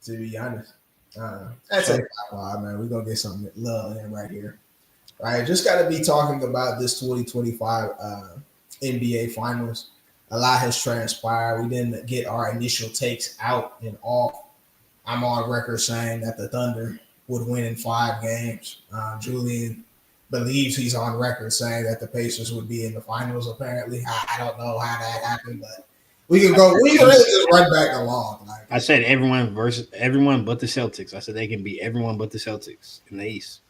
to be honest. That's a man. We're gonna get some love in right here. All right, just got to be talking about this 2025 NBA Finals. A lot has transpired. We didn't get our initial takes out and off. I'm on record saying that the Thunder would win in 5 games. Julian believes he's on record saying that the Pacers would be in the finals. Apparently, I don't know how that happened, but we can go. We can really just run back along. Like I said, everyone versus everyone but the Celtics. I said they can beat everyone but the Celtics in the East.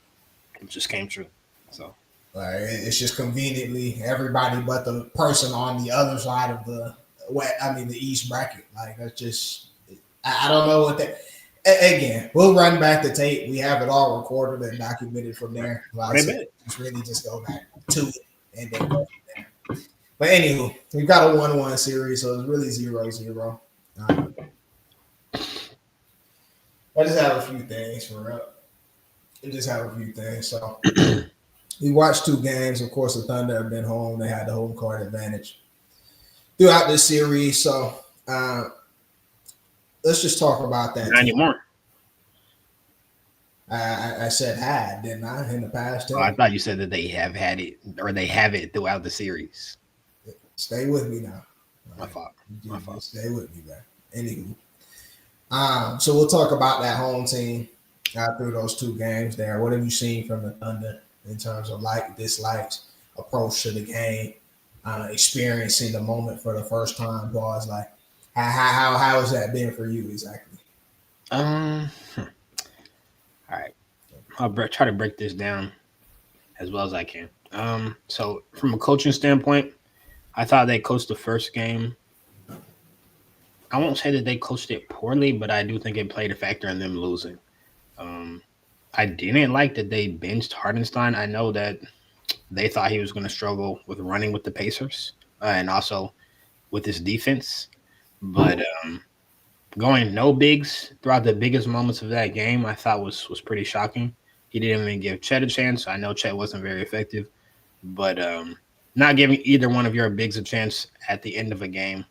It just came true. So it's just conveniently everybody but the person on the other side of the East bracket. Like that's just I don't know what that. Again, we'll run back the tape. We have it all recorded and documented from there. Just really just go back to it and then go from there. But anywho, we've got a 1-1 series, so it's really 0-0. I just have a few things for up. I just have a few things. So we watched 2 games. Of course, the Thunder have been home. They had the home court advantage throughout this series. So let's just talk about that. Not anymore. I said had, didn't I, in the past? Oh, I thought you said that they have had it or they have it throughout the series. Stay with me now. My fault. My fault. Stay with me, man. Anywho, so we'll talk about that home team through those 2 games there. What have you seen from the Thunder in terms of dislikes, approach to the game, experiencing the moment for the first time? Was like, how has that been for you exactly? All right, I'll try to break this down as well as I can. So from a coaching standpoint, I thought they coached the first game. I won't say that they coached it poorly, but I do think it played a factor in them losing. I didn't like that they benched Hardenstein. I know that they thought he was going to struggle with running with the Pacers and also with his defense. But going no bigs throughout the biggest moments of that game, I thought was pretty shocking. He didn't even give Chet a chance. I know Chet wasn't very effective, but not giving either one of your bigs a chance at the end of a game,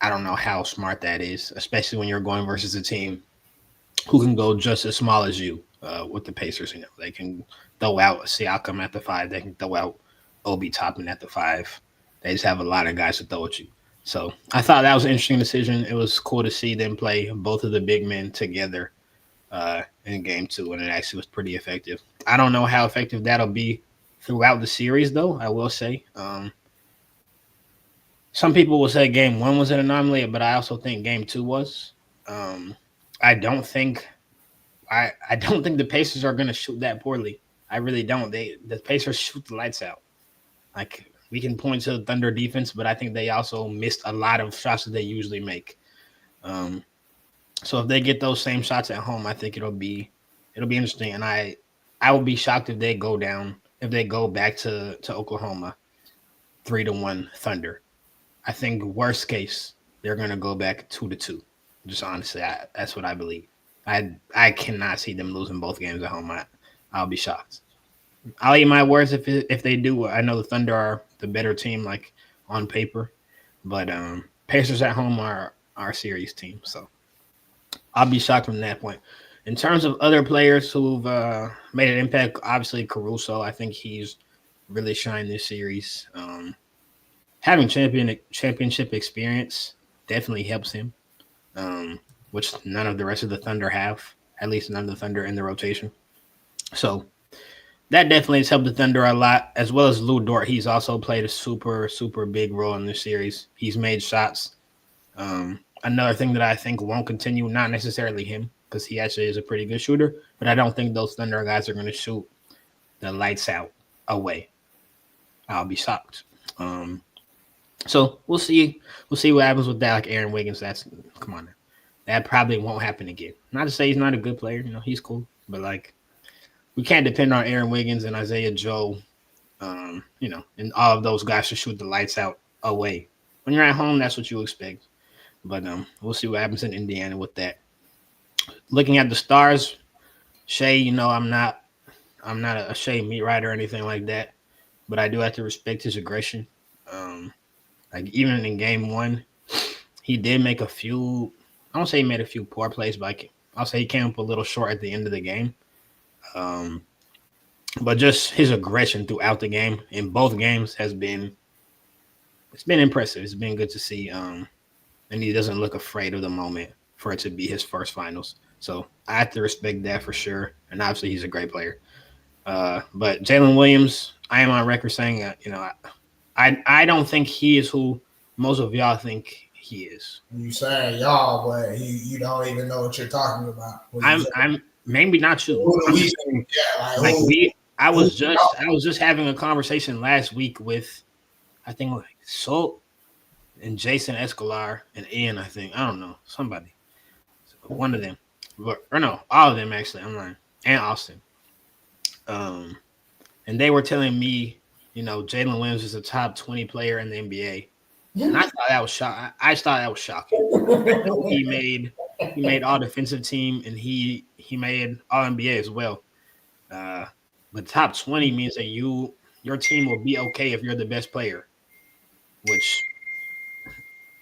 I don't know how smart that is, especially when you're going versus a team who can go just as small as you with the Pacers. You know, they can throw out Siakam at the 5. They can throw out Obi Toppin at the 5. They just have a lot of guys to throw at you. So I thought that was an interesting decision. It was cool to see them play both of the big men together in game 2, and it actually was pretty effective. I don't know how effective that'll be throughout the series, though, I will say. Some people will say game 1 was an anomaly, but I also think game 2 was. I don't think the Pacers are going to shoot that poorly. I really don't. The Pacers shoot the lights out. Like, we can point to the Thunder defense, but I think they also missed a lot of shots that they usually make. So if they get those same shots at home, I think it'll be interesting. And I would be shocked if they go back to Oklahoma 3-1 Thunder. I think worst case they're going to go back 2-2. Just honestly, that's what I believe. I cannot see them losing both games at home. I'll be shocked. I'll eat my words if they do. I know the Thunder are the better team, like on paper, but Pacers at home are our series team, so I'll be shocked from that point. In terms of other players who've made an impact, obviously Caruso, I think he's really shined this series. Having championship experience definitely helps him, which none of the rest of the Thunder have, at least none of the Thunder in the rotation. So that definitely has helped the Thunder a lot, as well as Lou Dort. He's also played a super, super big role in this series. He's made shots. Another thing that I think won't continue, not necessarily him, because he actually is a pretty good shooter, but I don't think those Thunder guys are going to shoot the lights out away. I'll be shocked. So we'll see. We'll see what happens with that. Like Aaron Wiggins, come on, that probably won't happen again. Not to say he's not a good player. He's cool, but like we can't depend on Aaron Wiggins and Isaiah Joe, and all of those guys to shoot the lights out away. When you're at home, that's what you expect. But we'll see what happens in Indiana with that. Looking at the stars, Shea, I'm not a Shea meat rider or anything like that, but I do have to respect his aggression. Like even in game 1, he did make a few I won't say he made a few poor plays, but I'll say he came up a little short at the end of the game. Um, but just his aggression throughout the game in both games has been it's been impressive. It's been good to see. And he doesn't look afraid of the moment for it to be his first finals. So I have to respect that for sure. And obviously, he's a great player. But Jalen Williams, I am on record saying, I don't think he is who most of y'all think he is. You saying y'all, but you don't even know what you're talking about. I'm maybe not you. Who do I'm we just think? saying, Yeah, like we. I who was just having a conversation last week with I think like Salt and Jason Escalar and Ian. I think I don't know somebody, one of them, or no, all of them actually. I'm lying, and Austin. Um, and they were telling me, Jalen Williams is a top 20 player in the NBA, and I thought that was I thought that was shocking. I know he made all defensive team, and he made all NBA as well. Uh, but top 20 means that your team will be okay if you're the best player, which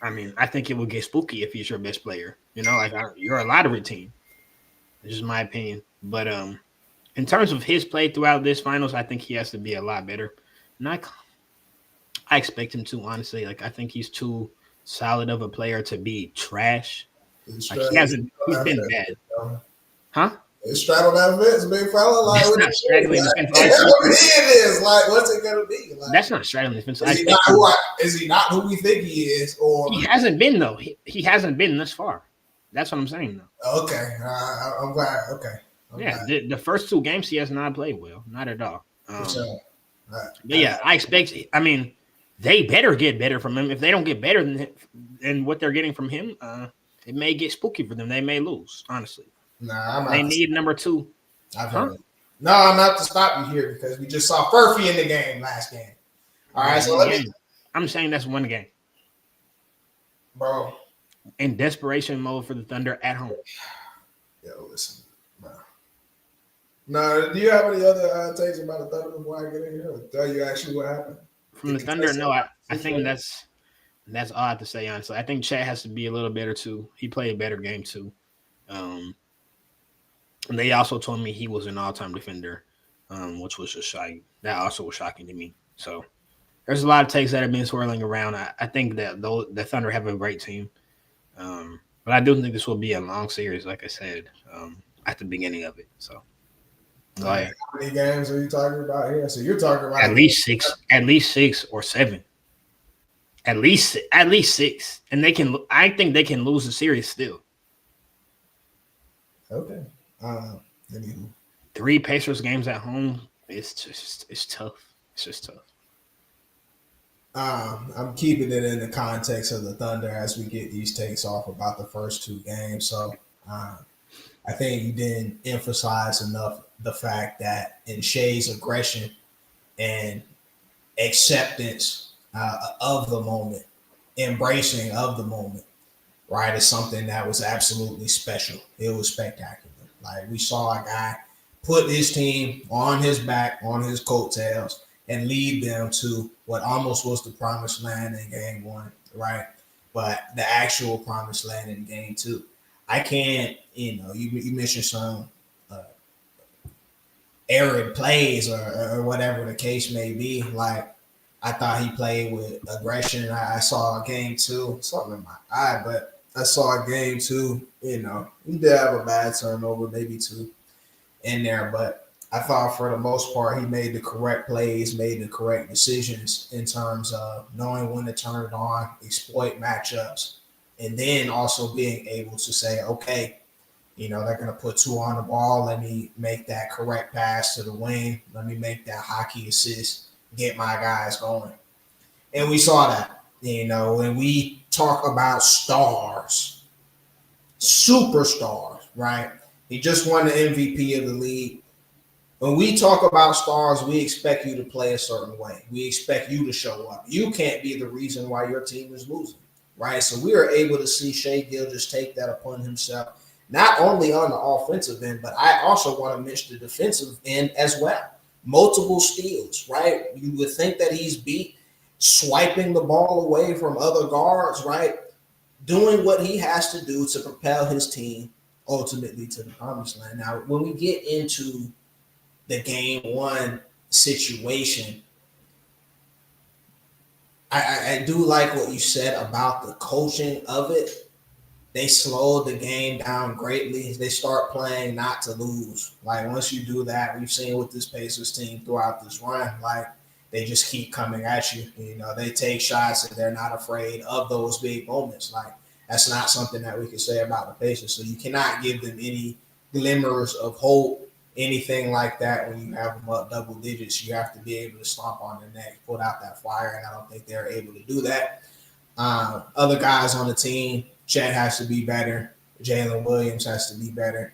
I mean, I think it would get spooky if he's your best player. You're a lottery team. This is my opinion. But in terms of his play throughout this finals, I think he has to be a lot better. And I expect him to, honestly. Like, I think he's too solid of a player to be trash. Like, he's been bad. Huh? It's straddle that fence, big fella. Like, That's not straddling the fence. It is. Like, what's it gonna be? Like, that's not straddling the fence. Is he not who we think he is? Or he hasn't been though. He hasn't been this far. That's what I'm saying though. Okay, I'm glad. Okay, the first two games he has not played well, not at all. Sure. But yeah, I expect. I mean, they better get better from him. If they don't get better than what they're getting from him, it may get spooky for them. They may lose. Honestly, they need number two. I've heard it. No, I'm not to stop you here because we just saw Furphy in the game last game. All right, so I'm saying that's one game, bro. In desperation mode for the Thunder at home. Yo, listen, bro. No, do you have any other takes about the Thunder before I get in here? Tell you actually what happened from the Thunder? No, I think that's all I have to say. Honestly, I think Chet has to be a little better too. He played a better game too. And they also told me he was an all-time defender, which was just shocking. That also was shocking to me. So there's a lot of takes that have been swirling around. I think that the Thunder have a great team. But I do think this will be a long series, like I said, at the beginning of it. So, how many games are you talking about here? So you're talking about at least 6 or 7, at least 6, and I think they can lose the series still. Okay. Anywho. 3 Pacers games at home. It's tough. It's just tough. I'm keeping it in the context of the Thunder as we get these takes off about the first 2 games. So I think you didn't emphasize enough the fact that in Shai's aggression and acceptance of the moment, embracing of the moment, right, is something that was absolutely special. It was spectacular. Like, we saw a guy put his team on his back, on his coattails, and lead them to what almost was the promised land in game 1, right? But the actual promised land in game 2. I can't, you mentioned some arid plays or whatever the case may be. Like, I thought he played with aggression. I saw game 2, something in my eye, but I saw game 2, he did have a bad turnover, maybe 2 in there, but I thought for the most part he made the correct plays, made the correct decisions in terms of knowing when to turn it on, exploit matchups, and then also being able to say, okay, they're going to put 2 on the ball. Let me make that correct pass to the wing. Let me make that hockey assist, get my guys going. And we saw that, when we talk about stars, superstars, right? He just won the MVP of the league. When we talk about stars, we expect you to play a certain way. We expect you to show up. You can't be the reason why your team is losing, right? So we are able to see Shai Gilgeous take that upon himself, not only on the offensive end, but I also want to mention the defensive end as well. Multiple steals, right? You would think that he's beat swiping the ball away from other guards, right? doing what he has to do to propel his team ultimately to the promised land. Now, when we get into the game one situation, I do like what you said about the coaching of it. They slowed the game down greatly. They start playing not to lose. Like once you do that, we've seen with this Pacers team throughout this run, like they just keep coming at you. You know, they take shots and they're not afraid of those big moments. Like that's not something that we can say about the Pacers. So you cannot give them any glimmers of hope, anything like that when you have them up double digits. You have to be able to stomp on their neck, put out that fire, and I don't think they're able to do that. Other guys on the team, Chet has to be better. Jalen Williams has to be better.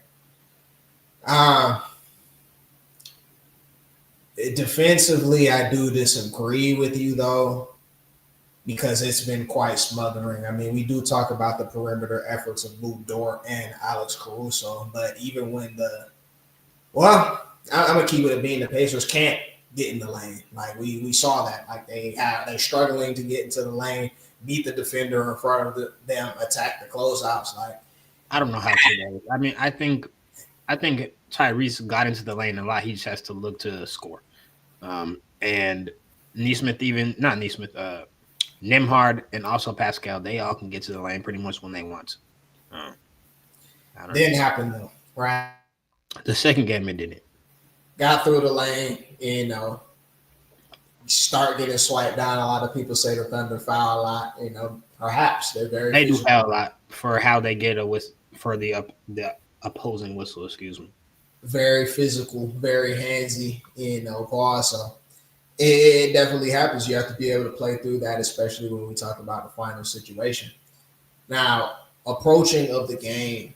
Um, Defensively, I do disagree with you though, because it's been quite smothering. I mean, we do talk about the perimeter efforts of Luke Dort and Alex Caruso, but even when I'm gonna keep it at being the Pacers can't get in the lane. Like we saw that. Like they're struggling to get into the lane, beat the defender in front of them, attack the closeouts. Like I don't know how true that is. I mean, I think Tyrese got into the lane a lot. He just has to look to score. And Neesmith, even not Neesmith, Nimhard and also Pascal, they all can get to the lane pretty much when they want to. I don't didn't know. happen though, right? The second game it didn't. Got through the lane, start getting swiped down. A lot of people say the Thunder foul a lot. Perhaps they're very They do physical, foul a lot for how they get for the opposing whistle. Excuse me. very physical, very handsy. Paul. So it definitely happens. You have to be able to play through that, especially when we talk about the final situation. Now, approaching of the game,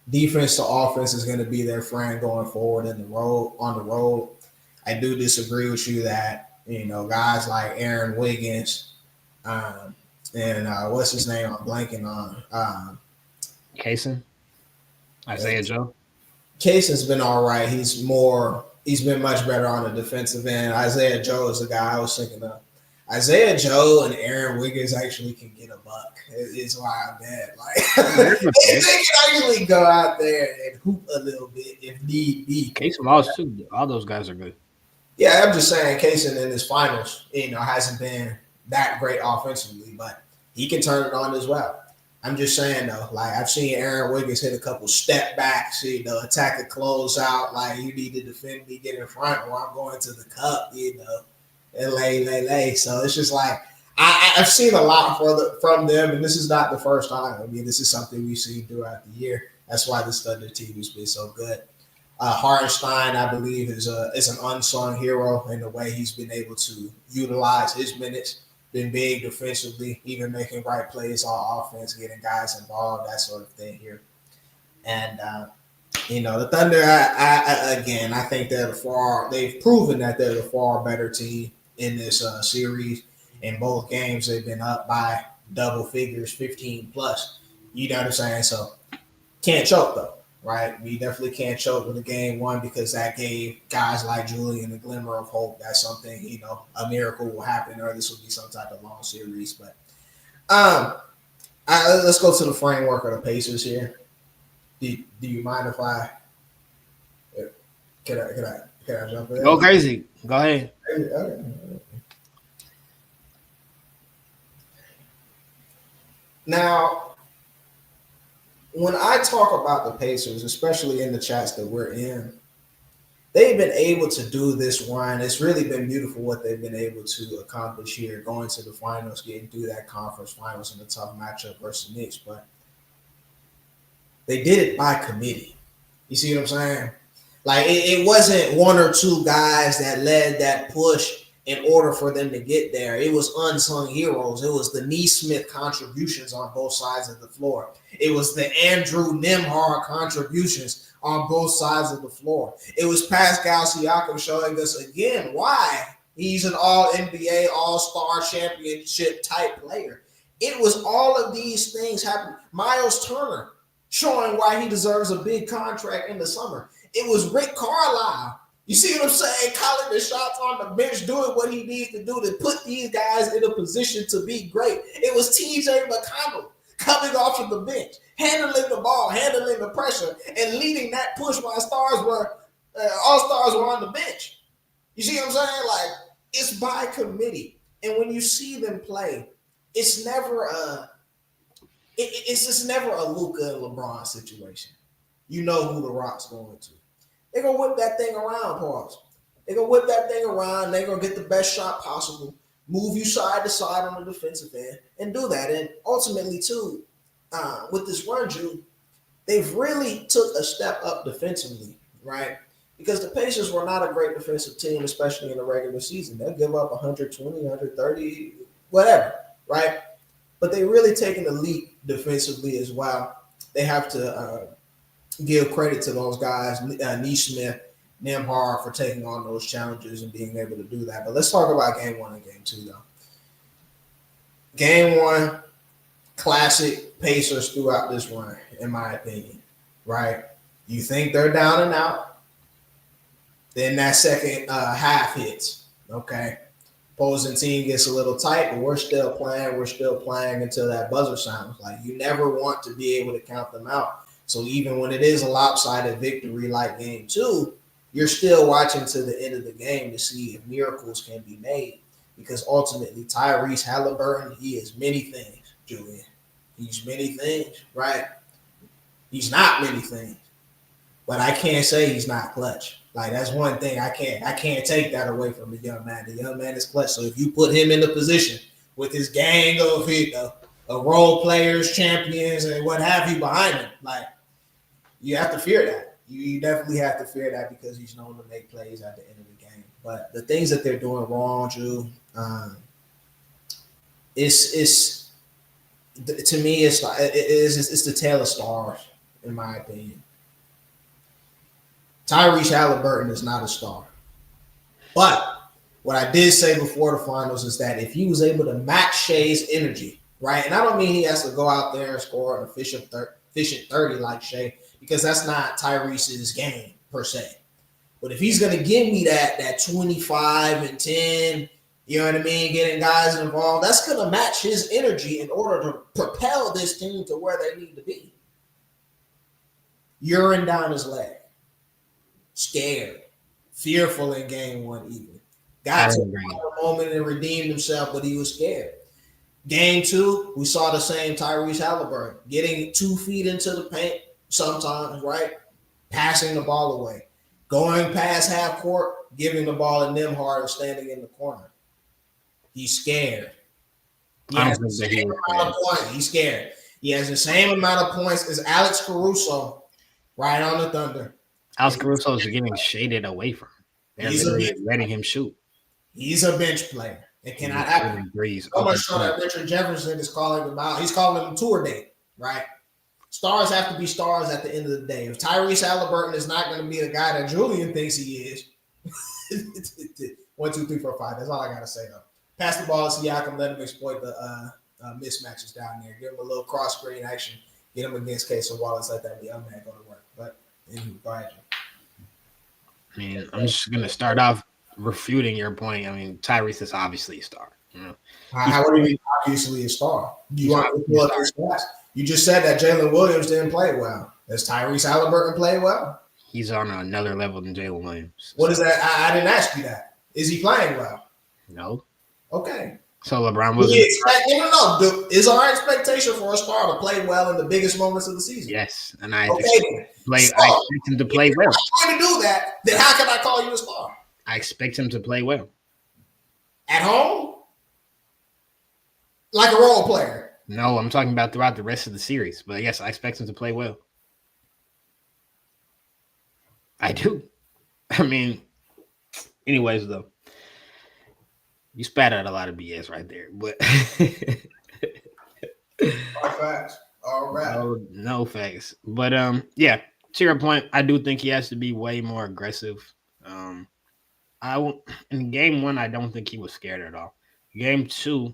defense to offense is going to be their friend going forward on the road. I do disagree with you that guys like Aaron Wiggins and what's his name? I'm blanking on. Kaysen, Isaiah Joe. Case has been all right. He's been much better on the defensive end. Isaiah Joe is the guy I was thinking of. Isaiah Joe and Aaron Wiggins actually can get a buck. It's why I'm bad. Like they can actually go out there and hoop a little bit if need be. Kaysen lost too. All those guys are good. Yeah, I'm just saying Kaysen in his finals, hasn't been that great offensively, but he can turn it on as well. I'm just saying though, like I've seen Aaron Wiggins hit a couple step backs, attack a close out, like you need to defend me, get in front, or I'm going to the cup, and lay. So it's just like I've seen a lot from them, and this is not the first time. I mean, this is something we've seen throughout the year. That's why this Thunder team has been so good. Hartenstein, I believe, is an unsung hero in the way he's been able to utilize his minutes. Been big defensively, even making right plays on offense, getting guys involved, that sort of thing here. And the Thunder, I think they've proven that they're the far better team in this series. In both games, they've been up by double figures, 15 plus. You know what I'm saying? So can't choke though. Right, we definitely can't choke with a game one because that gave guys like Julian a glimmer of hope that something, a miracle will happen or this will be some type of long series. But let's go to the framework of the Pacers here. Do you mind if I can I jump in? Go crazy. Go ahead. Okay. Now, when I talk about the Pacers, especially in the chats that we're in, they've been able to do this run. It's really been beautiful what they've been able to accomplish here, going to the finals, getting through that conference finals in a tough matchup versus Knicks. But they did it by committee. You see what I'm saying? Like it wasn't one or two guys that led that push in order for them to get there. It was unsung heroes. It was the Neesmith contributions on both sides of the floor. It was the Andrew Nimhard contributions on both sides of the floor. It was Pascal Siakam showing us again why he's an all-NBA, all-star championship type player. It was all of these things happening. Miles Turner showing why he deserves a big contract in the summer. It was Rick Carlisle You see what I'm saying? Calling the shots on the bench, doing what he needs to do to put these guys in a position to be great. It was TJ McConnell coming off of the bench, handling the ball, handling the pressure, and leading that push while all stars were on the bench. You see what I'm saying? Like, it's by committee. And when you see them play, it's just never a Luka and LeBron situation. You know who the Rock's going to. They're going to whip that thing around, pause. They're going to whip that thing around. They're going to get the best shot possible, move you side to side on the defensive end, and do that. And ultimately, too, with this run, Drew, they've really took a step up defensively, right? Because the Pacers were not a great defensive team, especially in the regular season. They'll give up 120, 130, whatever, right? But they really taken a leap defensively as well. They have to give credit to those guys, Neesmith, Nembhard, for taking on those challenges and being able to do that. But let's talk about game one and game two, though. Game one, classic Pacers throughout this run, in my opinion, right? You think they're down and out. Then that second half hits, okay? Opposing team gets a little tight, but we're still playing until that buzzer sounds. Like, you never want to be able to count them out. So even when it is a lopsided victory like game two, you're still watching to the end of the game to see if miracles can be made. Because ultimately, Tyrese Halliburton, he is many things, Julian. He's many things, right? He's not many things. But I can't say he's not clutch. Like, that's one thing I can't take that away from the young man. The young man is clutch. So if you put him in the position with his gang of role players, champions, and what have you behind him, like, you have to fear that. You definitely have to fear that because he's known to make plays at the end of the game. But the things that they're doing wrong, Drew, it's to me, it's the tale of stars, in my opinion. Tyrese Halliburton is not a star. But what I did say before the finals is that if he was able to match Shea's energy, right? And I don't mean he has to go out there and score an efficient 30 like Shea, because that's not Tyrese's game per se. But if he's going to give me that 25 and 10, you know what I mean, getting guys involved, that's going to match his energy in order to propel this team to where they need to be. Urine down his leg. Scared. Fearful in game one even. Got to a moment and redeemed himself, but he was scared. Game two, we saw the same Tyrese Halliburton getting 2 feet into the paint sometimes, right? Passing the ball away. Going past half court, giving the ball to Nembhard and standing in the corner. He's scared. He's scared. He has the same amount of points as Alex Caruso right on the Thunder. Alex Caruso is getting shaded away from him. They're letting him shoot. He's a bench player. It cannot happen. So much so that Richard Jefferson is calling him out. He's calling him tour date, right? Stars have to be stars at the end of the day. If Tyrese Halliburton is not going to be the guy that Julian thinks he is, 1, 2, 3, 4, 5. That's all I got to say, though. Pass the ball to Siakam. Let him exploit the mismatches down there. Give him a little cross screen action. Get him against Casey Wallace. Let that young man go to work. But anyway, go ahead. I mean, I'm just going to start off refuting your point. I mean, Tyrese is obviously a star. You know, how are you obviously a star? You want to pull up his stats? You just said that Jalen Williams didn't play well. Does Tyrese Halliburton play well? He's on another level than Jalen Williams. What is that? I didn't ask you that. Is he playing well? No. Okay. So LeBron was. Is our expectation for a star to play well in the biggest moments of the season? Yes, and I expect him to play well. If I'm trying to do that, then how can I call you a star? I expect him to play well. At home? Like a role player? No, I'm talking about throughout the rest of the series. But yes, I expect him to play well. I do. I mean, anyways, though. You spat out a lot of BS right there, but facts. All right. No facts. But yeah, to your point, I do think he has to be way more aggressive. In game one, I don't think he was scared at all. Game two,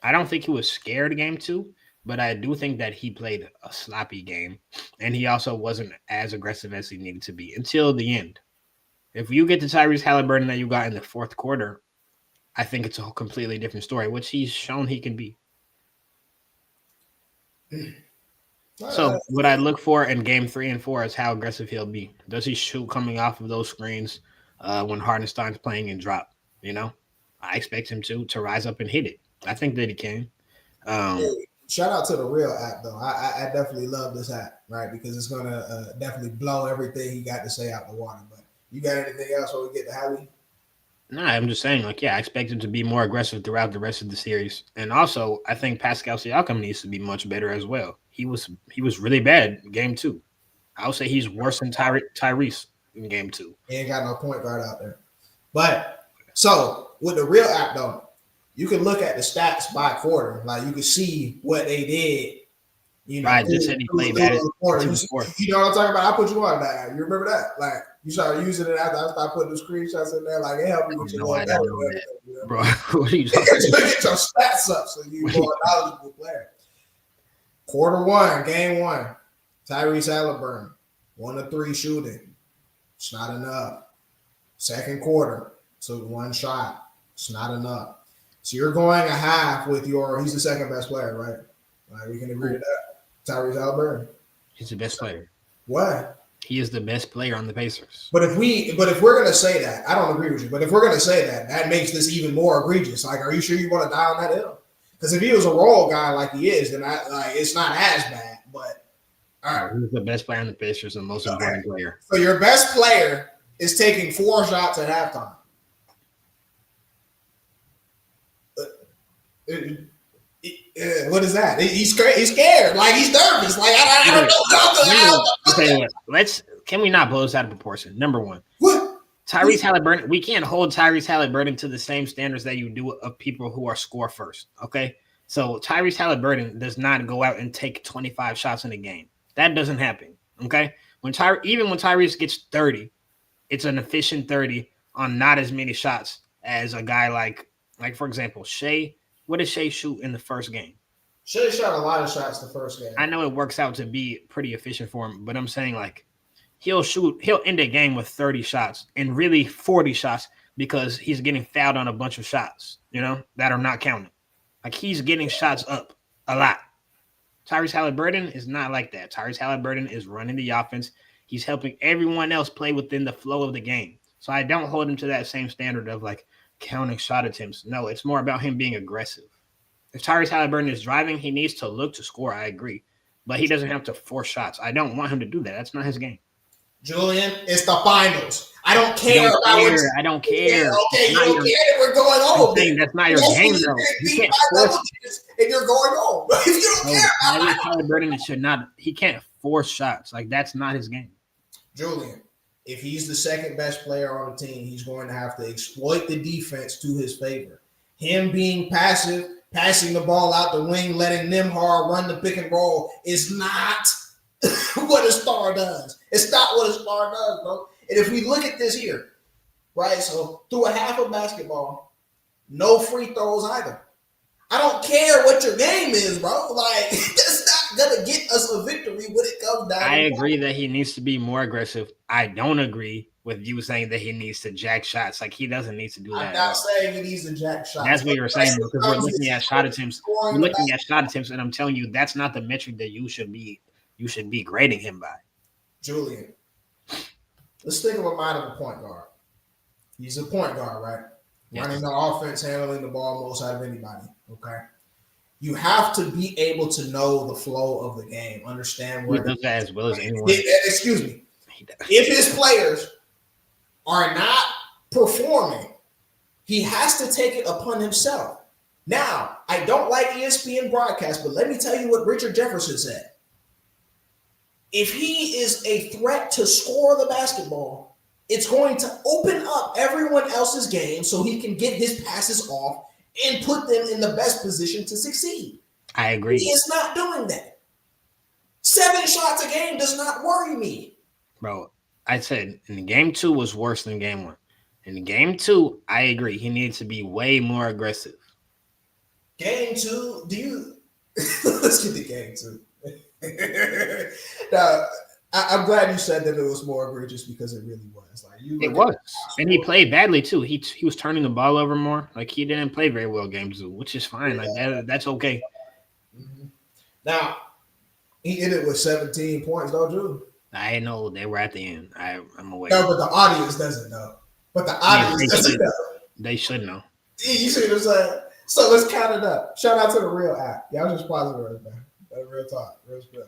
I don't think he was scared game two, but I do think that he played a sloppy game, and he also wasn't as aggressive as he needed to be until the end. If you get the Tyrese Halliburton that you got in the fourth quarter, I think it's a completely different story, which he's shown he can be. So what I look for in game 3 and 4 is how aggressive he'll be. Does he shoot coming off of those screens when Hardenstein's playing and drop? You know, I expect him to rise up and hit it. I think that he can. Shout out to the real app though. I definitely love this app, right? Because it's gonna definitely blow everything he got to say out the water. But you got anything else before we get to Helly? No, I'm just saying, like, yeah, I expect him to be more aggressive throughout the rest of the series. And also, I think Pascal Siakam needs to be much better as well. He was really bad in game 2. I would say he's worse than Tyrese in game 2. He ain't got no point guard out there. But so with the real app though, you can look at the stats by quarter. Like you can see what they did. You know, right? Just said he played bad. You know what I'm talking about? I put you on that. You remember that? Like you started using it after I started putting the screenshots in there. Like it helped you with your little better, you know? Bro. What are you talking about? Get your stats up so you're more knowledgeable player. Quarter 1, game 1, Tyrese Halliburton, 1 of 3 shooting. It's not enough. Second quarter, took 1 shot. It's not enough. So you're going a half with he's the second best player, right? Like we can agree to that. Tyrese Halliburton. He's the best player. What? He is the best player on the Pacers. But if we're gonna say that, I don't agree with you. But if we're gonna say that, that makes this even more egregious. Like, are you sure you want to die on that hill? Because if he was a role guy like he is, then it's not as bad. But all right, he's the best player on the Pacers and most important player. So your best player is taking 4 shots at halftime. What is that? He's scared. Like he's nervous. Like I don't know. Can we not blow this out of proportion? Number one, what? Tyrese Halliburton. We can't hold Tyrese Halliburton to the same standards that you do of people who are score first. Okay, so Tyrese Halliburton does not go out and take 25 shots in a game. That doesn't happen. Okay, even when Tyrese gets 30, it's an efficient 30 on not as many shots as a guy like for example, Shea. What did Shea shoot in the first game? Shea shot a lot of shots the first game. I know it works out to be pretty efficient for him, but I'm saying like he'll end a game with 30 shots and really 40 shots because he's getting fouled on a bunch of shots, you know, that are not counted. Like he's getting shots up a lot. Tyrese Halliburton is not like that. Tyrese Halliburton is running the offense. He's helping everyone else play within the flow of the game. So I don't hold him to that same standard of like counting shot attempts. No, it's more about him being aggressive. If Tyrese Halliburton is driving, he needs to look to score. I agree. But he doesn't have to force shots. I don't want him to do that. That's not his game. Julian, it's the finals. I don't care I don't care. Okay, you don't care that we're going home. That's not your game, though. You can't force and you're going home. If you don't care Tyrese Halliburton he can't force shots. Like that's not his game. Julian, if he's the second best player on the team, he's going to have to exploit the defense to his favor. Him being passive, passing the ball out the wing, letting Nembhard run the pick and roll is not what a star does. It's not what a star does, bro. And if we look at this here, right, so through a half of basketball, no free throws either. I don't care what your game is, bro. Like, that's not going to get us a victory when it comes down. I agree that he needs to be more aggressive. I don't agree with you saying that he needs to jack shots. Like, he doesn't need to do that. I'm not saying he needs to jack shots. That's what you're saying because we're looking at shot attempts. We're looking at shot attempts, and I'm telling you that's not the metric that you should be grading him by. Julian, let's think of him out of a point guard. He's a point guard, right? Yes. Running the offense, handling the ball most out of anybody. Okay. You have to be able to know the flow of the game, understand where he does that as well as anyone. Excuse me. If his players are not performing, he has to take it upon himself. Now, I don't like ESPN broadcast, but let me tell you what Richard Jefferson said. If he is a threat to score the basketball, it's going to open up everyone else's game so he can get his passes off and put them in the best position to succeed. I agree. He is not doing that. 7 shots a game does not worry me. Bro, I said in game 2 was worse than game 1. In game 2, I agree. He needs to be way more aggressive. Game 2, let's get to game 2. Now, I'm glad you said that it was more egregious because it really was. Like you It look was, and he played badly too. He was turning the ball over more. Like he didn't play very well game 2, which is fine. Like that's okay. mm-hmm. Now he ended with 17 points, though, Drew. I know they were at the end. I'm aware. No, but the audience doesn't know. But the audience doesn't know. They should know. You see what I'm saying? So let's count it up. Shout out to the real app. Y'all just positive, man. Real talk, real spill.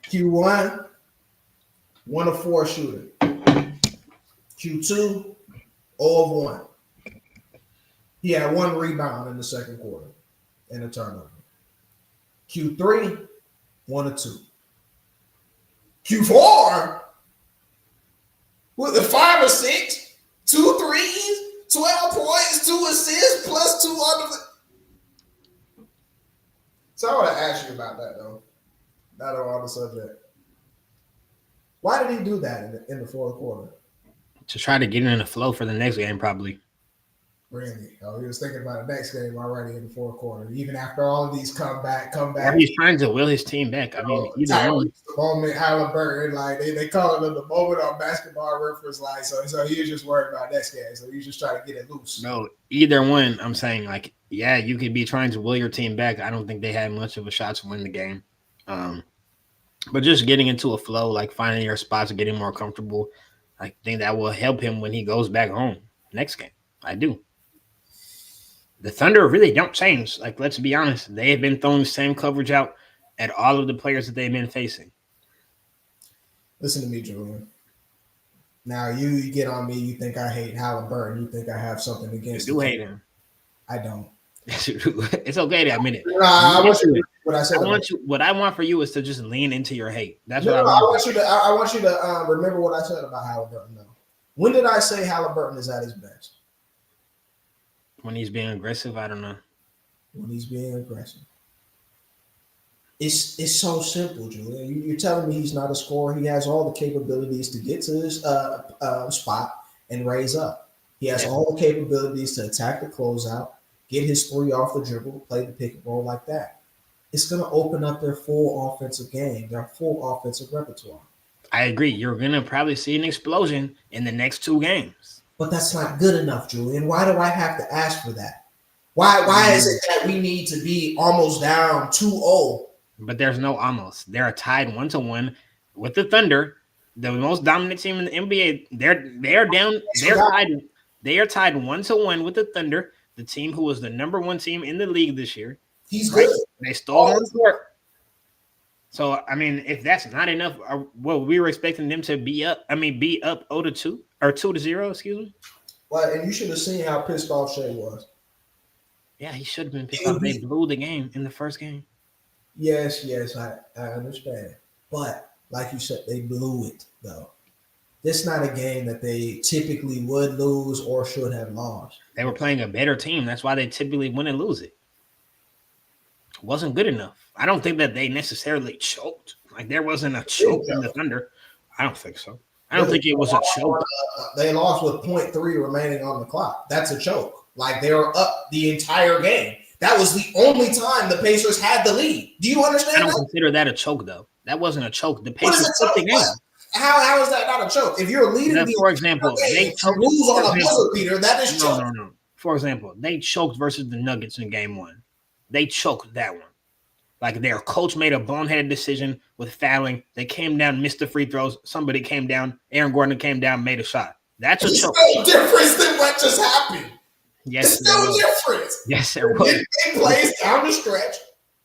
Q1, 1 of 4 shooting. Q2, 0 of 1. He had 1 rebound in the second quarter and a turnover. Q3, 1 of 2. Q4, with the 5 or 6, 2 threes, 12 points, 2 assists, plus 2 under. So I want to ask you about that, though. Not on the subject. Why did he do that in the fourth quarter? To try to get in the flow for the next game, probably. Really? Oh, he was thinking about the next game already in the fourth quarter. Even after all of these comeback. Or he's trying to will his team back. I mean, either one. The moment Halliburton, like they call it the moment on Basketball Reference, like so he was just worried about next game. So he's just trying to get it loose. No, either one. I'm saying, like, yeah, you could be trying to will your team back. I don't think they had much of a shot to win the game. But just getting into a flow, like finding your spots, getting more comfortable, I think that will help him when he goes back home next game. I do. The Thunder really don't change. Like, let's be honest. They have been throwing the same coverage out at all of the players that they've been facing. Listen to me, Julian. Now, you get on me. You think I hate Halliburton. You think I have something against him. You do hate him. I don't. It's okay to admit it. I want you to, what I said. What I want for you is to just lean into your hate. That's what I want. I want you to remember what I said about Halliburton, though. When did I say Halliburton is at his best? When he's being aggressive, I don't know. When he's being aggressive. It's so simple, Julian. You're telling me he's not a scorer. He has all the capabilities to get to his spot and raise up. He has all the capabilities to attack the closeout, get his 3 off the dribble, play the pick and roll like that. It's going to open up their full offensive game, their full offensive repertoire. I agree. You're going to probably see an explosion in the next 2 games. But that's not good enough, Julian. Why do I have to ask for that? Why is it that we need to be almost down 2-0? But there's no almost. They're tied 1-1 with the Thunder, the most dominant team in the NBA. They're down. They are tied 1-1 with the Thunder, the team who was the number 1 team in the league this year. He's good. They stole home court. So I mean, if that's not enough, we were expecting them to be up 0-2 or 2-0. Excuse me. Well, and you should have seen how pissed off Shea was. Yeah, he should have been pissed off. They blew the game in the first game. Yes, I understand. But like you said, they blew it, though. This is not a game that they typically would lose or should have lost. They were playing a better team. That's why they typically win and lose it. It wasn't good enough. I don't think that they necessarily choked. Like, there wasn't a choke in the Thunder. I don't think so. I don't think it was a choke. They lost with 0.3 remaining on the clock. That's a choke. Like, they were up the entire game. That was the only time the Pacers had the lead. Do you understand? I don't consider that a choke, though. That wasn't a choke. The Pacers took the game. How is that not a choke? If you're leading, for example, they lose on a buzzer beater. That is choke. No. For example, they choked versus the Nuggets in Game 1. They choked that one. Like, their coach made a boneheaded decision with fouling. They came down, missed the free throws. Somebody came down. Aaron Gordon came down, made a shot. That's a choke. It's no difference than what just happened. Yes, it's no difference. Yes, there was. They plays down the stretch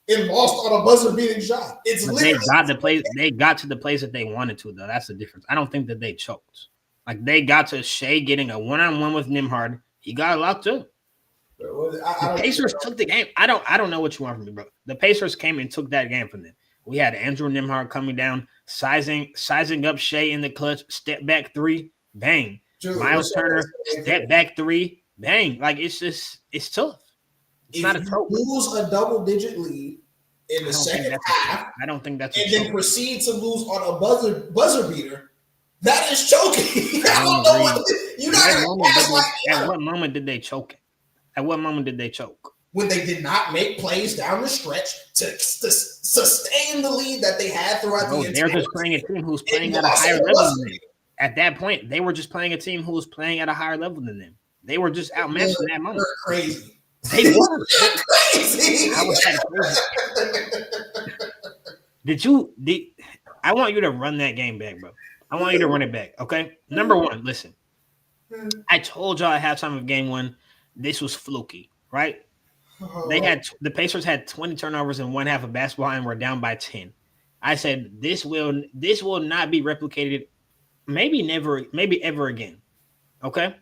and lost on a buzzer beating shot. It's they got to the place that they wanted to, though. That's the difference. I don't think that they choked. Like, they got to Shea getting a one-on-one with Nembhard. He got locked up. The Pacers took the game. I don't know what you want from me, bro. The Pacers came and took that game from them. We had Andrew Nembhard coming down, sizing up Shea in the clutch, step back 3, bang. Miles Turner, step back 3, bang. Like, it's tough. It's not a trope. Lose a double-digit lead in the second half. I don't think that's and then proceed to lose on a buzzer beater. That is choking. I don't know what. At what moment did they choke? At what moment did they choke? when they did not make plays down the stretch to sustain the lead that they had throughout the entire They're just playing a team who's playing at a higher level than them. At that point, they were just playing a team who was playing at a higher level than them. They were just outmatched in that moment. They're crazy. They were crazy. How was that crazy? I want you to run that game back, bro. I want you to run it back, okay? Number one, listen. I told y'all at halftime of game one, this was fluky, right? The Pacers had 20 turnovers in one half of basketball and were down by 10. I said this will not be replicated, maybe ever again. Okay?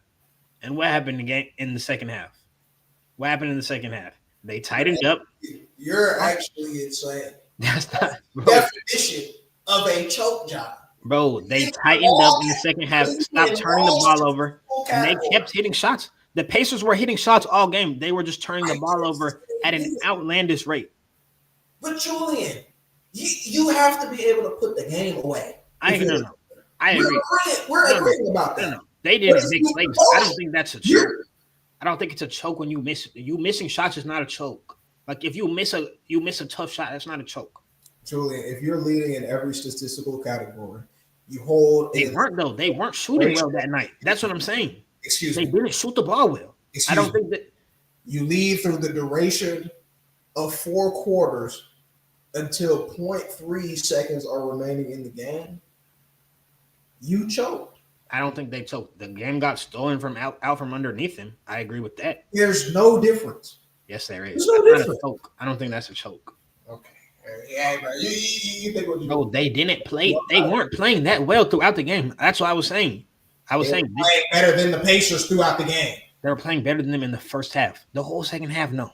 And what happened in the second half? What happened in the second half? They tightened up. You're actually insane. That's not definition of a choke job. Bro, they tightened up in the second half, stopped turning the ball over, and they kept hitting shots. The Pacers were hitting shots all game. They were just turning the ball over at an outlandish rate. But Julian, you have to be able to put the game away. I agree. We're agreeing about that. No. They didn't make plays. I don't think that's a choke. I don't think it's a choke when you miss. You missing shots is not a choke. Like if you miss a tough shot, that's not a choke. Julian, if you're leading in every statistical category, you hold. They weren't though. They weren't shooting well that night. That's what I'm saying. Excuse me. They didn't shoot the ball well. I don't think that you lead through the duration of 4 quarters until 0.3 seconds are remaining in the game. You choked. I don't think they choked. The game got stolen from out from underneath them. I agree with that. There's no difference. Yes, there is. There's no difference. I don't think that's a choke. Okay. Yeah, bro. You think what you No, they didn't play. They weren't playing that well throughout the game. That's what I was saying. They were playing better than the Pacers throughout the game. They were playing better than them in the first half. The whole second half, no.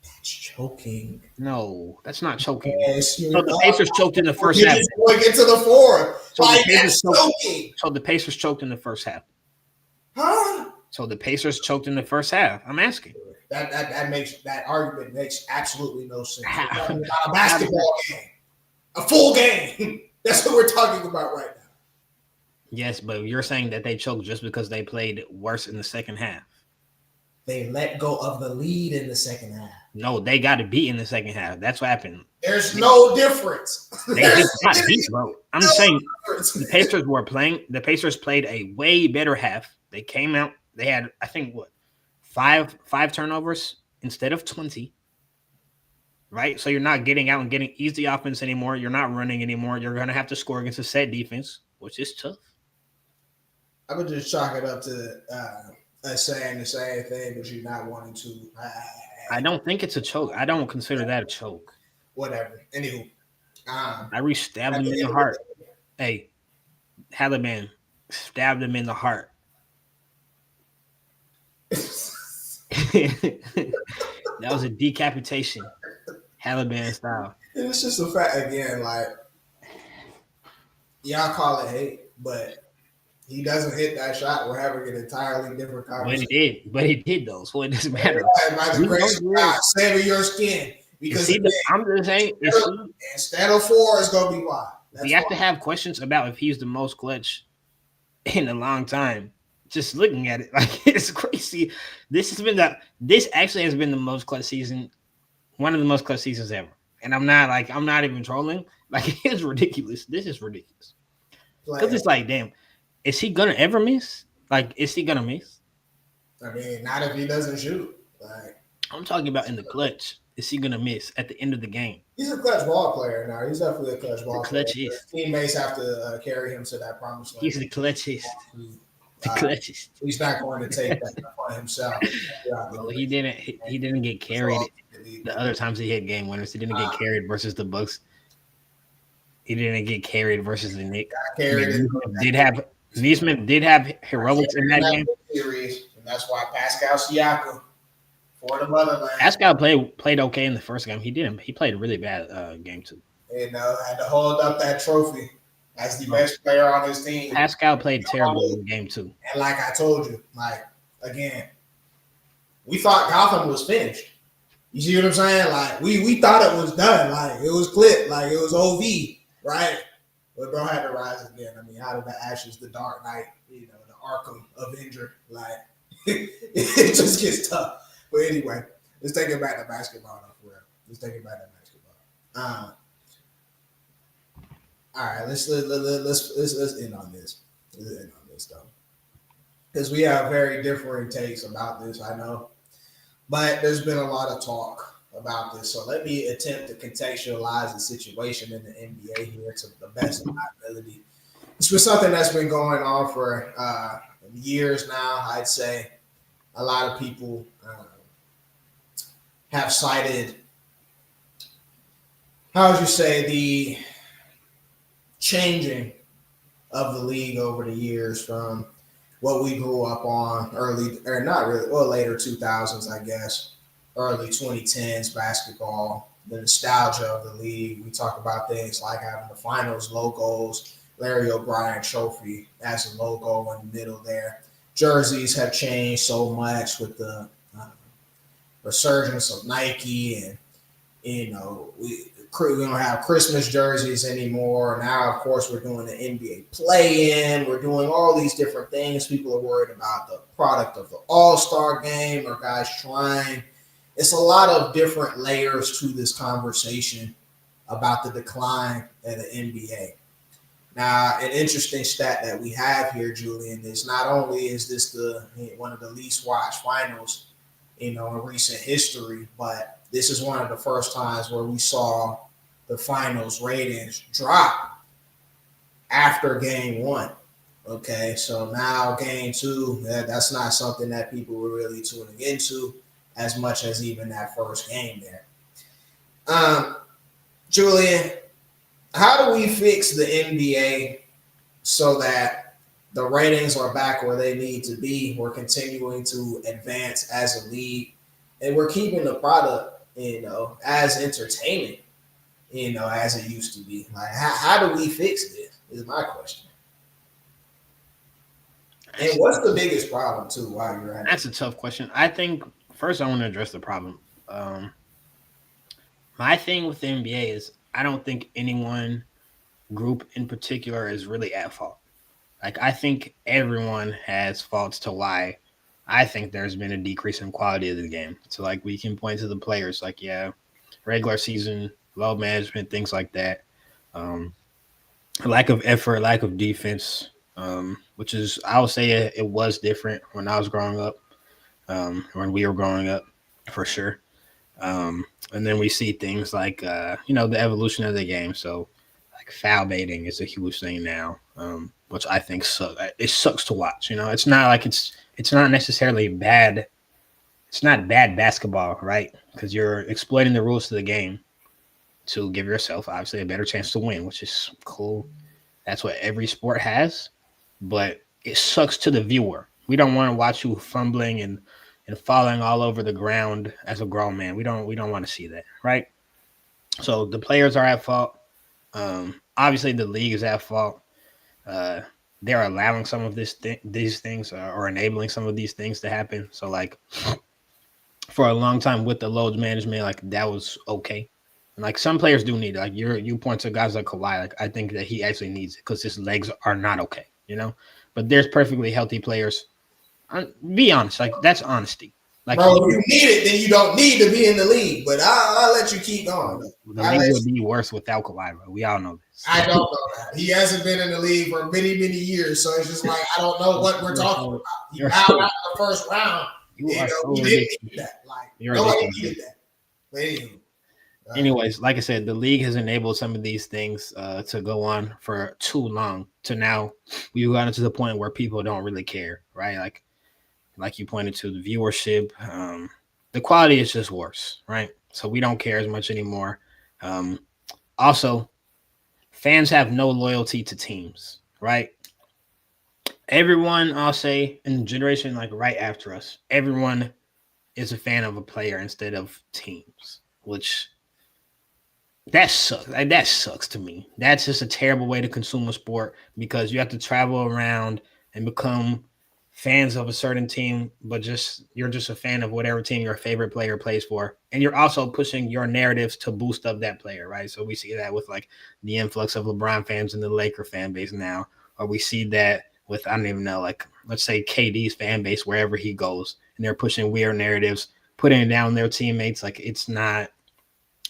That's choking. No, that's not choking. Yes, so the Pacers choked in the first half. Going into the fourth. So the Pacers choked in the first half. Huh? So the Pacers choked in the first half. I'm asking. That argument makes absolutely no sense. We're talking about a basketball game, a full game. That's what we're talking about right now. Yes, but you're saying that they choked just because they played worse in the second half. They let go of the lead in the second half. No, they got to beat in the second half. That's what happened. There's no difference. They just got beat, bro. I'm saying the Pacers were playing. The Pacers played a way better half. They came out. They had, I think, five turnovers instead of 20. Right? So you're not getting out and getting easy offense anymore. You're not running anymore. You're going to have to score against a set defense, which is tough. I would just chalk it up to saying the same thing, but you're not wanting to. I don't think it's a choke. I don't consider that a choke. Whatever. Anywho. I stabbed him in the heart. Hey, Halliburton stabbed him in the heart. That was a decapitation. Halliburton style. It's just a fact again, like y'all call it hate, but he doesn't hit that shot, we're having an entirely different conversation. But he did though, so it doesn't matter. By the grace of God, saving your skin. Because I'm just saying, instead of 4, it's gonna be 5. We have to have questions about if he's the most clutch in a long time. Just looking at it, like it's crazy. This actually has been the most clutch season, one of the most clutch seasons ever. And I'm not even trolling. Like it's ridiculous. This is ridiculous. Because it's like, damn, is he gonna ever miss? Like, is he gonna miss? I mean, not if he doesn't shoot. Like I'm talking about in the clutch. Is he gonna miss at the end of the game? He's a clutch ball player now. He's definitely a clutch ball player. His teammates have to carry him to that promised land. He's the clutchest. The clutchest. He's not going to take that upon himself. Well, he didn't get carried the other times he hit game winners. He didn't get carried versus the Bucks. He didn't get carried versus the Knicks. Neesmith did have heroics in that game. Series, and that's why Pascal Siakam for the motherland. Pascal played okay in the first game. He played a really bad game too. And had to hold up that trophy as the best player on his team. Pascal played terrible in game 2. And like I told you, again, we thought Gotham was finished. You see what I'm saying? Like we thought it was done. Like it was clipped. Like it was OV, right? But bro had to rise again. I mean, out of the ashes, the Dark Knight, the Arkham Avenger. Like it just gets tough. But anyway, let's take it back to basketball now, for real. Let's take it back to basketball. All right, let's end on this. Let's end on this though, because we have very differing takes about this. I know, but there's been a lot of talk about this. So let me attempt to contextualize the situation in the NBA here to the best of my ability. It's been something that's been going on for years now. I'd say a lot of people have cited, how would you say, the changing of the league over the years from what we grew up on early, or not really, well, later 2000s, I guess, early 2010s basketball, the nostalgia of the league. We talk about things like having the finals logos, Larry O'Brien trophy as a logo in the middle there. Jerseys have changed so much with the resurgence of Nike, and we don't have Christmas jerseys anymore. Now, of course, we're doing the NBA play-in. We're doing all these different things. People are worried about the product of the All-Star game or guys trying. It's a lot of different layers to this conversation about the decline of the NBA. Now, an interesting stat that we have here, Julian, is not only is this one of the least watched finals, in recent history, but this is one of the first times where we saw the finals ratings drop after game one. Okay, so now game two, that's not something that people were really tuning into as much as even that first game there. Julian, how do we fix the NBA so that the ratings are back where they need to be? We're continuing to advance as a league, and we're keeping the product, as entertaining, as it used to be. Like, how do we fix this? Is my question. And what's the biggest problem too? While you're at That's a tough question. I think first I want to address the problem. My thing with the NBA is I don't think anyone group in particular is really at fault. Like, I think everyone has faults to why I think there's been a decrease in quality of the game. So, like, we can point to the players, like, yeah, regular season, low management, things like that. Um, lack of effort, lack of defense, which is, I would say it was different when I was growing up, when we were growing up, for sure. And then we see things like, the evolution of the game. So, like, foul baiting is a huge thing now, which I think sucks. It sucks to watch. It's not like it's not necessarily bad. It's not bad basketball, right? Because you're exploiting the rules of the game to give yourself, obviously, a better chance to win, which is cool. That's what every sport has, but it sucks to the viewer. We don't want to watch you fumbling and falling all over the ground as a grown man. We don't want to see that, right? So the players are at fault. Obviously, the league is at fault. Uh, they're allowing some of these things or enabling some of these things to happen. So, like, for a long time with the load management, like, that was okay. And, like, some players do need it. Like, you point to guys like Kawhi. Like, I think that he actually needs it because his legs are not okay. But there's perfectly healthy players. Be honest. Like, that's honesty. Like, bro, if you need it, then you don't need to be in the league. But I'll let you keep going. The league would be worse without Kawhi, bro. We all know this. I don't know that. He hasn't been in the league for many, many years. So it's just like, I don't know what we're talking about. He bowed out in the first round. We didn't need that. Like, nobody needed that. But anyways, like I said, the league has enabled some of these things to go on for too long. To now, we've gotten to the point where people don't really care, right? Like you pointed to, the viewership, the quality is just worse, right? So we don't care as much anymore. Also, fans have no loyalty to teams, right? Everyone, I'll say, in the generation like right after us, everyone is a fan of a player instead of teams, which that sucks. Like, that sucks to me. That's just a terrible way to consume a sport because you have to travel around and become fans of a certain team, but you're just a fan of whatever team your favorite player plays for. And you're also pushing your narratives to boost up that player, right? So we see that with like the influx of LeBron fans in the Laker fan base now, or we see that with, I don't even know, like let's say KD's fan base wherever he goes, and they're pushing weird narratives putting down their teammates. Like it's not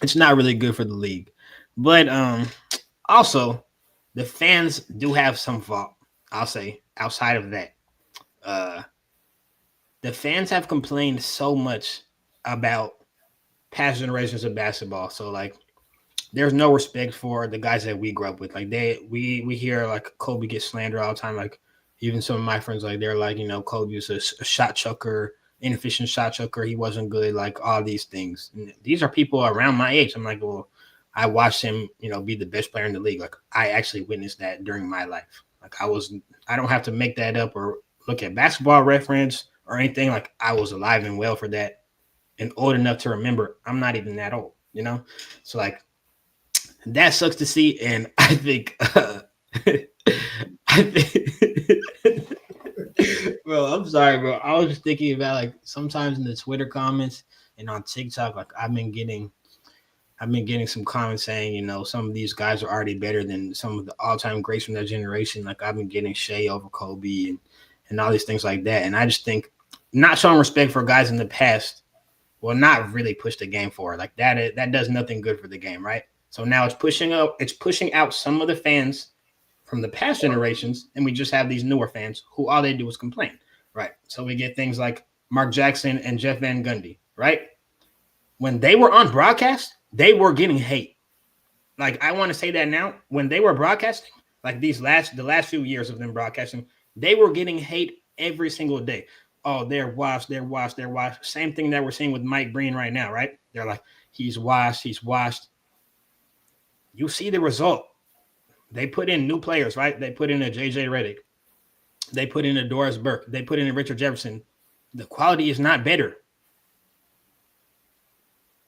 really good for the league. But also the fans do have some fault. I'll say outside of that, uh, the fans have complained so much about past generations of basketball. So like there's no respect for the guys that we grew up with. Like we hear like Kobe gets slandered all the time. Like even some of my friends, like they're like, Kobe was a shot chucker, inefficient shot chucker. He wasn't good. Like all these things. And these are people around my age. I'm like, well, I watched him, be the best player in the league. Like I actually witnessed that during my life. Like I don't have to make that up or look at basketball reference or anything. Like I was alive and well for that and old enough to remember. I'm not even that old. So like that sucks to see, and I think, I think, bro. I'm sorry, bro. I was just thinking about like sometimes in the Twitter comments and on TikTok, like I've been getting some comments saying, some of these guys are already better than some of the all-time greats from that generation. Like I've been getting Shea over Kobe and all these things like that, and I just think not showing respect for guys in the past will not really push the game forward. Like that does nothing good for the game, right? So now it's pushing out some of the fans from the past generations, and we just have these newer fans who all they do is complain, right? So we get things like Mark Jackson and Jeff Van Gundy, right? When they were on broadcast, they were getting hate. Like I want to say that now, when they were broadcasting, like the last few years of them broadcasting, they were getting hate every single day. Oh, they're washed, they're washed, they're washed. Same thing that we're seeing with Mike Breen right now, right? They're like, he's washed, he's washed. You see the result. They put in new players, right? They put in a JJ Redick. They put in a Doris Burke. They put in a Richard Jefferson. The quality is not better.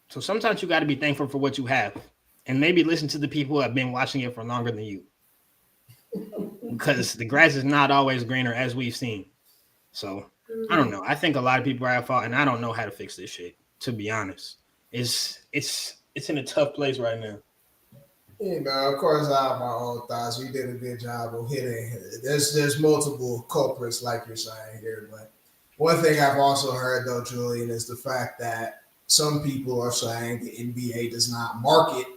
So sometimes you got to be thankful for what you have and maybe listen to the people who have been watching it for longer than you. Because the grass is not always greener, as we've seen. So I don't know. I think a lot of people are at fault, and I don't know how to fix this shit, to be honest. It's in a tough place right now. Of course, I have my own thoughts. We did a good job of hitting. There's multiple culprits, like you're saying here, but one thing I've also heard though, Julian, is the fact that some people are saying the NBA does not market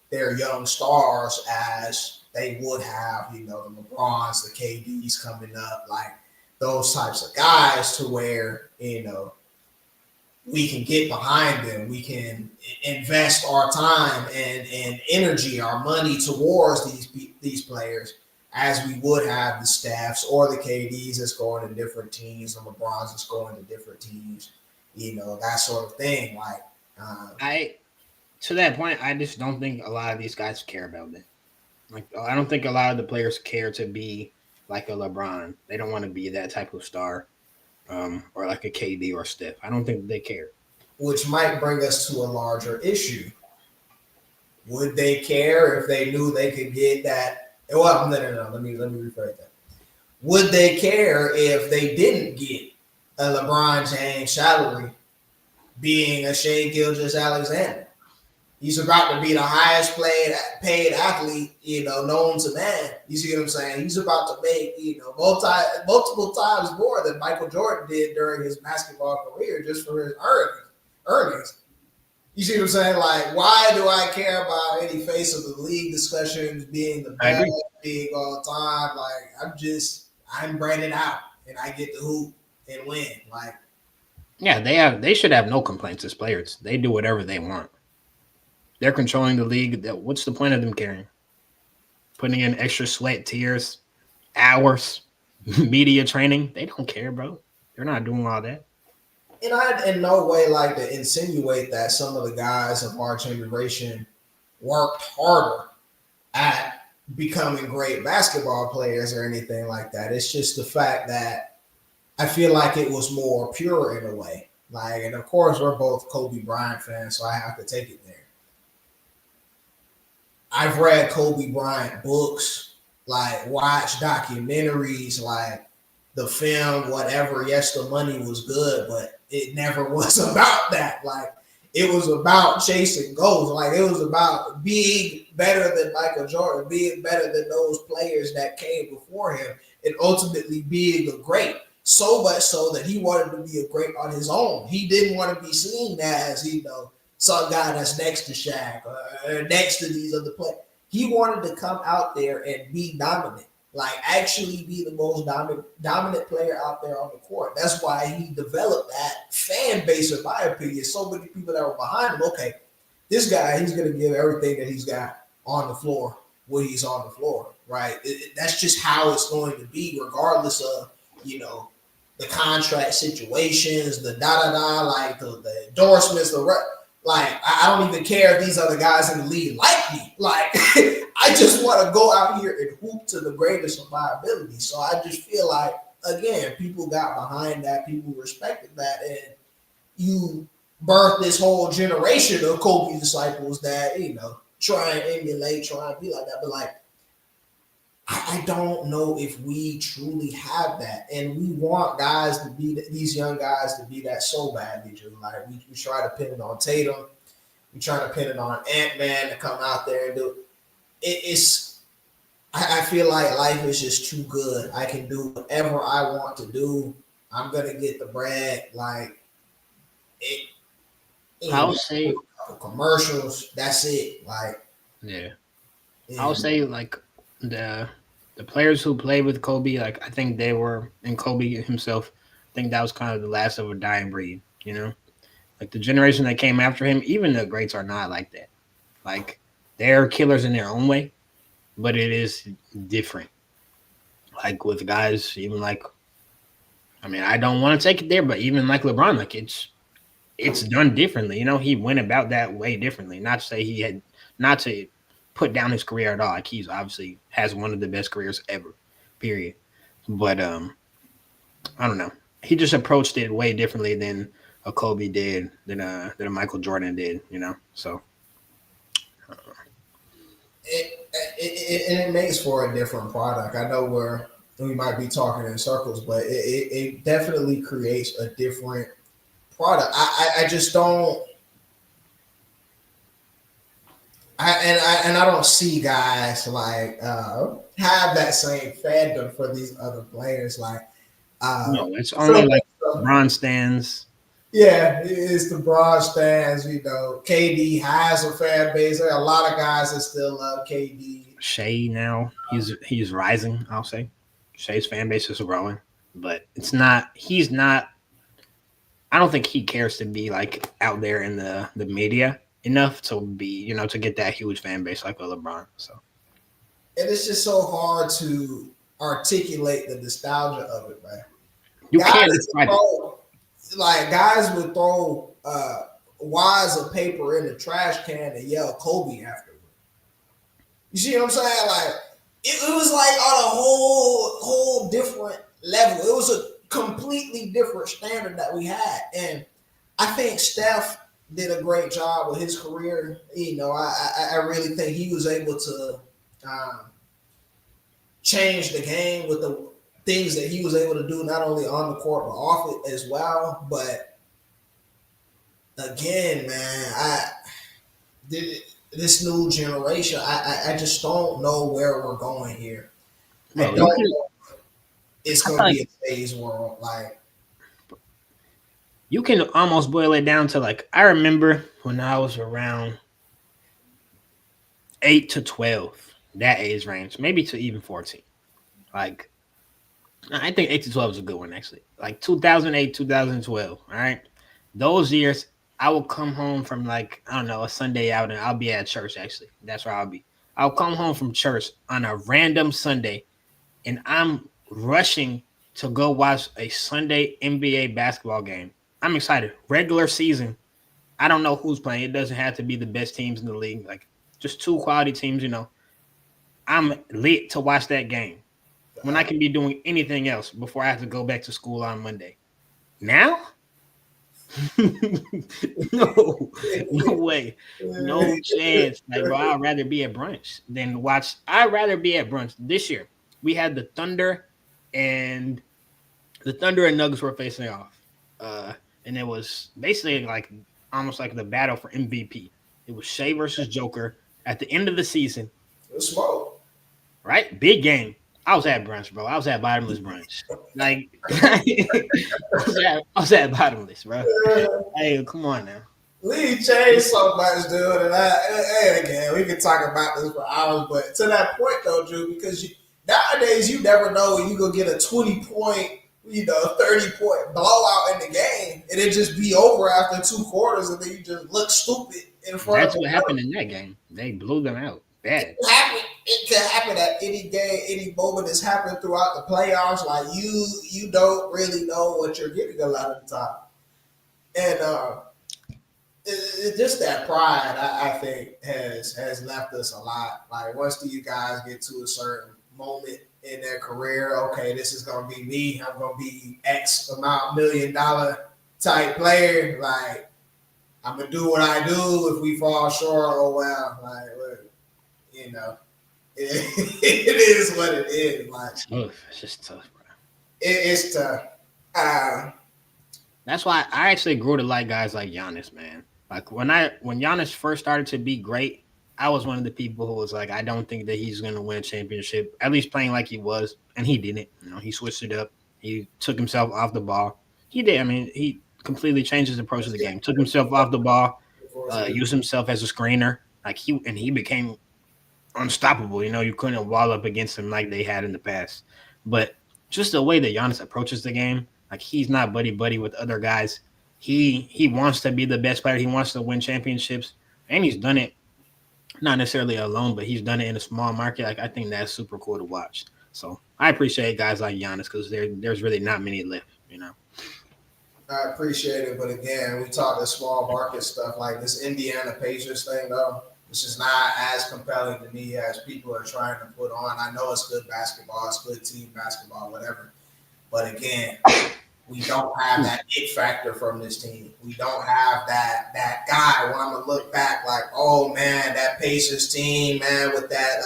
their young stars as they would have, the LeBrons, the KDs coming up, like those types of guys, to where we can get behind them. We can invest our time and energy, our money towards these players, as we would have the staffs or the KDs that's going to different teams, the LeBrons that's going to different teams, that sort of thing. Like, to that point, I just don't think a lot of these guys care about that. Like, I don't think a lot of the players care to be like a LeBron. They don't want to be that type of star. Or like a KD or Steph. I don't think they care. Which might bring us to a larger issue. Would they care if they knew they could get that? Well, no. Let me rephrase that. Would they care if they didn't get a LeBron James salary, being a Shea Gilgeous-Alexander? He's about to be the highest paid athlete, known to man. You see what I'm saying? He's about to make, multiple times more than Michael Jordan did during his basketball career, just for his earnings. You see what I'm saying? Like, why do I care about any face of the league discussions being the best, being all the time? Like, I'm branded out and I get to hoop and win. Like, yeah, they should have no complaints as players. They do whatever they want. They're controlling the league. What's the point of them caring? Putting in extra sweat, tears, hours, media training. They don't care, bro. They're not doing all that. And I in no way like to insinuate that some of the guys of our generation worked harder at becoming great basketball players or anything like that. It's just the fact that I feel like it was more pure in a way. Like, and of course, we're both Kobe Bryant fans, so I have to take it there. I've read Kobe Bryant books, like watched documentaries, like the film, whatever. Yes, the money was good, but it never was about that. Like, it was about chasing goals. Like, it was about being better than Michael Jordan, being better than those players that came before him, and ultimately being a great. So much so that he wanted to be a great on his own. He didn't want to be seen as, some guy that's next to Shaq or next to these other players. He wanted to come out there and be dominant, like actually be the most dominant player out there on the court. That's why he developed that fan base, in my opinion. So many people that were behind him. Okay, this guy, he's going to give everything that he's got on the floor when he's on the floor, right? That's just how it's going to be, regardless of, the contract situations, the like the endorsements, like I don't even care if these other guys in the league like me. Like I just want to go out here and hoop to the greatest of my ability. So I just feel like, again, people got behind that, people respected that, and you birthed this whole generation of Kobe disciples that try and emulate, try and be like that. But like, I don't know if we truly have that, and we want guys to be these young guys to be that so badly, Drew. Like we try to pin it on Tatum, we try to pin it on Ant-Man to come out there and do it. I feel like life is just too good. I can do whatever I want to do. I'm gonna get the bread. Like it. I'll say commercials. That's it. Like yeah. I'll say like the players who played with Kobe, like I think they were, and Kobe himself, I think that was kind of the last of a dying breed, Like the generation that came after him, even the greats are not like that. Like they're killers in their own way, but it is different. Like with guys, even like, I mean, I don't want to take it there, but even like LeBron, like it's done differently. He went about that way differently. Not to say he had, not to put down his career at all. Like he's obviously has one of the best careers ever, period. But I don't know. He just approached it way differently than a Kobe did, than a Michael Jordan did. So it makes for a different product. I know we might be talking in circles, but it definitely creates a different product. I just don't. I don't see guys like have that same fandom for these other players. Like no, it's only like LeBron stands. Yeah, it's the broad stands. KD has a fan base. There are a lot of guys that still love KD. Shea now, he's rising. I'll say Shea's fan base is growing, but it's not. He's not. I don't think he cares to be like out there in the media enough to be, to get that huge fan base like a LeBron. So, and it's just so hard to articulate the nostalgia of it, man. You can't describe it. Like guys would throw wads of paper in the trash can and yell Kobe afterward. You see what I'm saying? Like it was like on a whole different level. It was a completely different standard that we had, and I think Steph did a great job with his career. I really think he was able to change the game with the things that he was able to do, not only on the court but off it as well. But again, man, this new generation, I just don't know where we're going here. I don't know if it's going to be a phase world. Like you can almost boil it down to like I remember when I was around 8 to 12, that age range, maybe to even 14. Like I think 8 to 12 is a good one, actually. Like 2008, 2012. All right. Those years, I will come home from like, I don't know, a Sunday out and I'll be at church, actually. That's where I'll be. I'll come home from church on a random Sunday and I'm rushing to go watch a Sunday NBA basketball game. I'm excited. Regular season. I don't know who's playing. It doesn't have to be the best teams in the league. Like just two quality teams, I'm lit to watch that game when I can be doing anything else before I have to go back to school on Monday. Now? No way. No chance. Like, bro, I'd rather be at brunch than watch. I'd rather be at brunch. This year, we had the Thunder and Nuggets were facing off. And it was basically like almost like the battle for MVP. It was Shea versus Joker at the end of the season. It was smoke. Right? Big game. I was at brunch, bro. I was at bottomless brunch. Like, I was at bottomless, bro. Hey, come on now. We changed so much, dude. And again, we can talk about this for hours, but to that point, though, Drew, because nowadays you never know when you go get a 20-point, 30-point blowout in the game, and it just be over after 2 quarters, and then you just look stupid in front of That's the what happened in that game. They blew them out bad. It can happen at any game, any moment. It's happened throughout the playoffs. Like you don't really know what you're getting a lot of the time, and it's just that pride. I think has left us a lot. Like once you guys get to a certain moment in their career, okay, this is gonna be me. I'm gonna be X amount $1 million type player. Like I'm gonna do what I do. If we fall short, oh well. Like look, you know. It is what it is. Like It's tough. It's just tough, bro. it's tough. That's why I actually grew to like guys like Giannis, man. Like when Giannis first started to be great, I was one of the people who was like, I don't think that he's gonna win a championship, at least playing like he was, and he didn't. He switched it up. He took himself off the ball. He did. I mean, he completely changed his approach to the game. Took himself off the ball, used himself as a screener. Like he became unstoppable. You couldn't wall up against him like they had in the past. But just the way that Giannis approaches the game, like he's not buddy buddy with other guys. He wants to be the best player. He wants to win championships, and he's done it not necessarily alone, but he's done it in a small market. Like I think that's super cool to watch. So I appreciate guys like Giannis because there's really not many left. I appreciate it, but again, we talk the small market stuff like this Indiana Pacers thing, though. This is not as compelling to me as people are trying to put on. I know it's good basketball, it's good team basketball, whatever. But again, we don't have that it factor from this team. We don't have that guy when I'm gonna look back like, oh man, that Pacers team, man, with that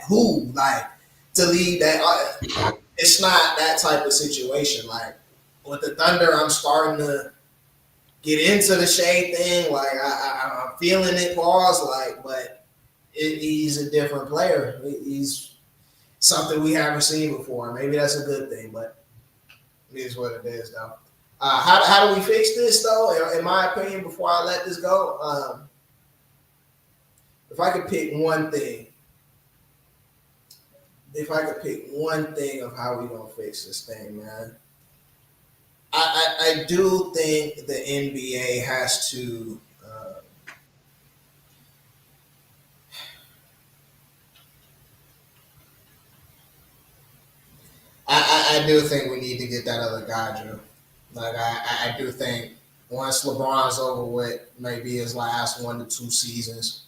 who like to lead that. It's not that type of situation. Like with the Thunder, I'm starting to get into the Shea thing. Like I'm feeling it, pause. Like, but he's a different player. He's something we haven't seen before. Maybe that's a good thing, but it is what it is, though. How do we fix this, though? In my opinion, before I let this go, if I could pick one thing, of how we gonna fix this thing, man, I do think the NBA has to. I do think we need to get that other guy, Drew. Like I do think once LeBron's over with, maybe his last 1 to 2 seasons,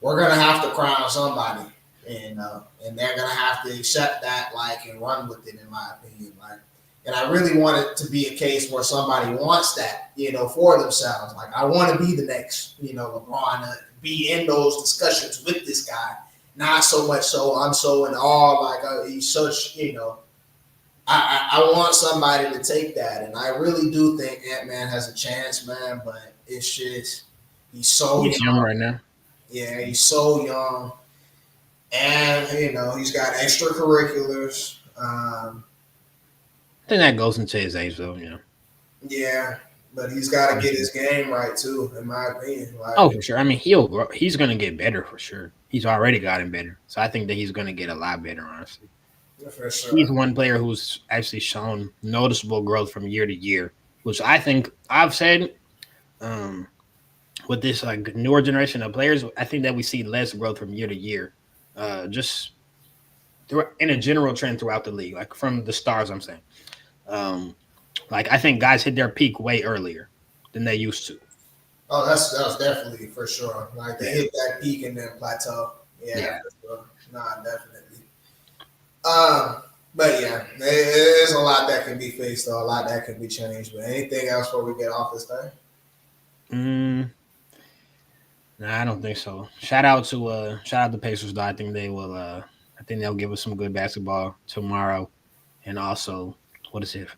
we're gonna have to crown somebody, and they're gonna have to accept that, like, and run with it, in my opinion. Like, and I really want it to be a case where somebody wants that, for themselves. Like, I want to be the next, LeBron, be in those discussions with this guy. Not so much so I'm so in awe, like he's such, I want somebody to take that, and I really do think Ant-Man has a chance, man. But it's just he's so young right now. Yeah, he's so young, and he's got extracurriculars. I think that goes into his age, though. Yeah, but he's got to get his game right too, in my opinion. Oh, for sure. I mean, he's going to get better for sure. He's already gotten better, so I think that he's going to get a lot better, honestly. For sure. He's one player who's actually shown noticeable growth from year to year, which I think I've said with this like newer generation of players, I think that we see less growth from year to year, just in a general trend throughout the league, like from the stars. I'm saying, like I think guys hit their peak way earlier than they used to. Oh, that's definitely for sure. Like they hit that peak and then plateau. Yeah. For sure. Nah, definitely. But yeah, there's a lot that can be fixed, though. A lot that can be changed. But anything else before we get off this thing? Nah, I don't think so. Shout out the Pacers, though. I think they will. I think they'll give us some good basketball tomorrow, and also, what is it?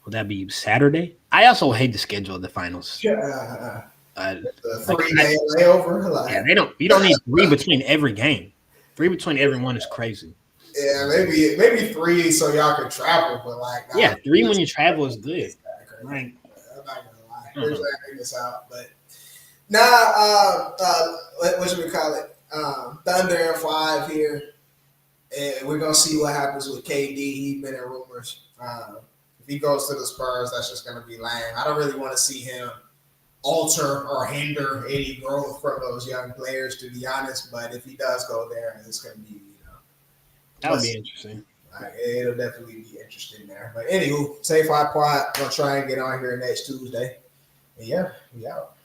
Will that be Saturday? I also hate the schedule of the finals. The 3-day layover. Yeah, you don't need 3 between every game. 3 between everyone is crazy. Yeah, maybe 3 so y'all can travel, but like Yeah, 3 when you travel is good. Right. I'm not gonna lie. We're trying to figure this out, but what should we call it? Thunder and 5 here, and we're gonna see what happens with KD. He's been in rumors. If he goes to the Spurs, that's just gonna be lame. I don't really want to see him alter or hinder any growth from those young players, to be honest. But if he does go there, it's gonna be that would be interesting. It'll definitely be interesting there. But anywho, Safe High Pod. Gonna try and get on here next Tuesday. And yeah, we out.